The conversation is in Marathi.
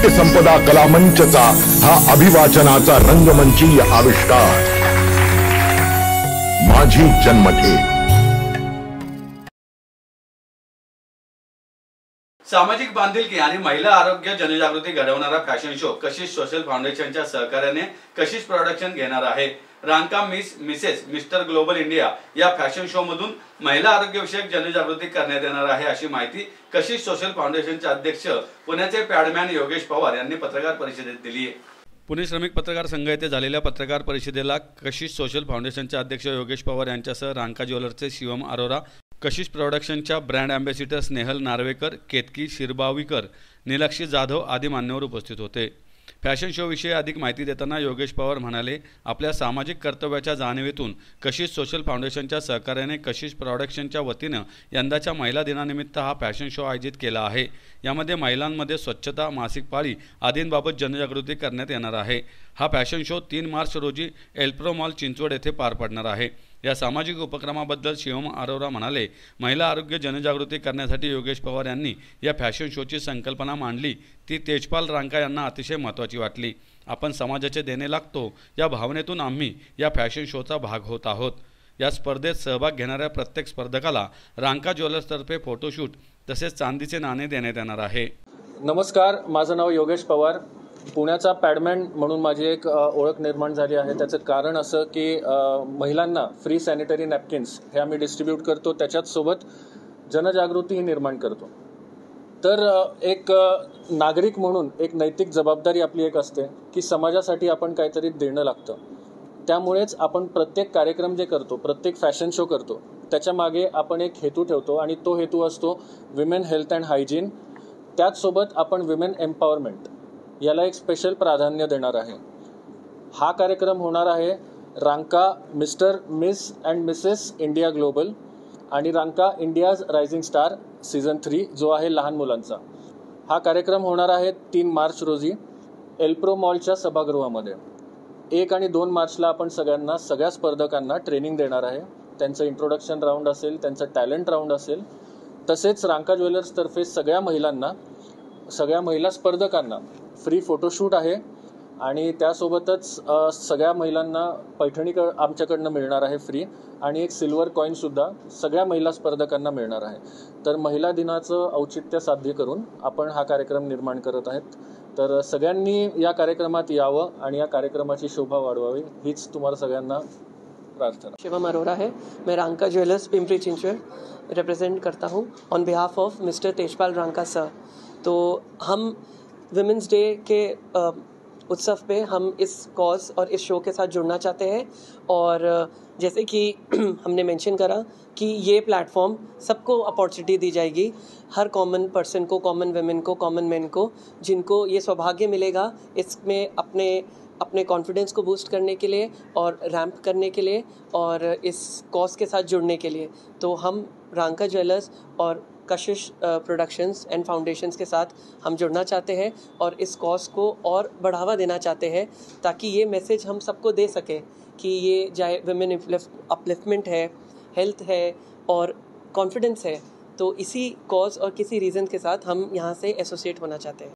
साहित्य संपदा कला मंचचा हा अभिवाचनाचा रंगमंचीय आविष्कार माझी जन्मठेप। सामाजिक बांधिलकी आणि महिला आरोग्य जनजागृती घडवणारा फॅशन शो कशिश सोशल फाउंडेशनच्या सहकार्याने कशिश प्रोडक्शन घेणार आहे। Ranka Mrs mister global India या फॅशन शो मधून महिला आरोग्य विषयक जनजागृती करण्यात येणार आहे, अशी माहिती कशिश सोशल फाउंडेशनचे अध्यक्ष पुण्याचे पॅडमॅन योगेश पवार यांनी पत्रकार परिषदेत दिली आहे। पुणे श्रमिक पत्रकार संघ येथे झालेल्या पत्रकार परिषदेला कशिश सोशल फाउंडेशनचे अध्यक्ष योगेश पवार यांच्यासह रांका ज्वेलर्सचे शिवम अरोरा, कशिश प्रोडक्शनच्या ब्रँड अँबॅसिडर स्नेहल नार्वेकर, केतकी शिरबावीकर, नीलाक्षी जाधव आदी मान्यवर उपस्थित होते। फॅशन शो विषयी अधिक माहिती देताना योगेश पवार म्हणाले, आपल्या सामाजिक कर्तव्याच्या जाणीवेतून कशिश सोशल फाउंडेशनच्या सहकार्याने कशिश प्रोडक्शनच्या वतीनं यंदाच्या महिला दिनानिमित्त हा फॅशन शो आयोजित केला आहे। यामध्ये महिलांमध्ये स्वच्छता, मासिक पाळी आदींबाबत जनजागृती करण्यात येणार आहे। हा फॅशन शो 3 मार्च रोजी एल्प्रो मॉल चिंचवड येथे पार पडणार आहे। या सामाजिक उपक्रमाबद्दल शिवम अरोरा म्हणाले, महिला आरोग्य जनजागृती करण्यासाठी योगेश पवार यांनी या फॅशन शोची संकल्पना मांडली ती तेजपाल रांका यांना अतिशय महत्त्वाची वाटली। आपण समाजाचे देणे लागतो या भावनेतून आम्ही या फॅशन शोचा भाग होत आहोत। या स्पर्धेत सहभाग घेणाऱ्या प्रत्येक स्पर्धकाला रांका ज्वेलर्सतर्फे फोटोशूट तसेच चांदीचे नाणे देण्यात येणार आहे। नमस्कार, माझं नाव योगेश पवार। पुण्याचा पॅडमॅन म्हणून माझी एक ओळख निर्माण झाली आहे। त्याचं कारण असं की महिलांना फ्री सॅनिटरी नॅपकिन्स हे आम्ही डिस्ट्रीब्यूट करतो, त्याच्याच सोबत जनजागृतीही निर्माण करतो। तर एक नागरिक म्हणून एक नैतिक जबाबदारी आपली एक असते की समाजासाठी आपण काहीतरी देणं लागतं। त्यामुळेच आपण प्रत्येक कार्यक्रम जे करतो, प्रत्येक फॅशन शो करतो, त्याच्या मागे आपण एक हेतू ठेवतो आणि तो हेतू असतो विमेन हेल्थ अँड हायजीन। त्याचसोबत आपण विमेन एम्पॉवरमेंट याला एक स्पेशल प्राधान्य देणार आहे। हा कार्यक्रम होणार आहे Ranka miss and mrs India global आणि Ranka India's rising star season 3 जो आहे लहान मुलांचा। हा कार्यक्रम होणार आहे 3 मार्च रोजी एल्प्रो मॉलच्या सभागृहामध्ये। 1 आणि 2 मार्चला आपण सगळ्या स्पर्धकांना ट्रेनिंग देणार आहे। त्यांचं इंट्रोडक्शन राऊंड असेल, त्यांचं टॅलेंट राऊंड असेल। तसेच रांका ज्वेलर्सतर्फे सगळ्या महिला स्पर्धकांना फ्री फोटोशूट आहे आणि त्यासोबतच सगळ्या महिलांना पैठणी आमच्याकडनं मिळणार आहे फ्री, आणि एक सिल्वर कॉईनसुद्धा सगळ्या महिला स्पर्धकांना मिळणार आहे। तर महिला दिनाचं औचित्य साध्य करून आपण हा कार्यक्रम निर्माण करत आहेत। तर सगळ्यांनी या कार्यक्रमात यावं आणि या कार्यक्रमाची शोभा वाढवावी हीच तुम्हाला सगळ्यांना प्रार्थना। शिवम अरोरा है, मैं रांका ज्वेलर्स पिंपरी चिंचवड रिप्रेजेंट करता हूँ on behalf of mister Tejpal Ranka sir. तो हम विमेंस डे के उत्सव पे हम इस कॉज और इस शो के साथ जुड़ना चाहते हैं। और जैसे कि हमने मेंशन करा कि ये प्लेटफॉर्म सबको अपॉर्चुनिटी दी जाएगी, हर कॉमन पर्सन को, कॉमन वेमेन को, कॉमन मैन को, जिनको ये सौभाग्य मिलेगा इसमें अपने कॉन्फिडेंस को बूस्ट करने के लिए और रैंप करने के लिए और इस कॉज के साथ जुड़ने के लिए। तो हम रांका ज्वेलर्स और कशिश प्रोडक्शंस एंड फाउंडेशंस के साथ हम जुड़ना चाहते हैं और इस कॉज को और बढ़ावा देना चाहते हैं, ताकि ये मैसेज हम सबको दे सकें कि ये चाहे वुमेन अपलिफ्टमेंट है, हेल्थ है और कॉन्फिडेंस है। तो इसी कॉज और किसी रीज़न के साथ हम यहाँ से एसोसिएट होना चाहते हैं।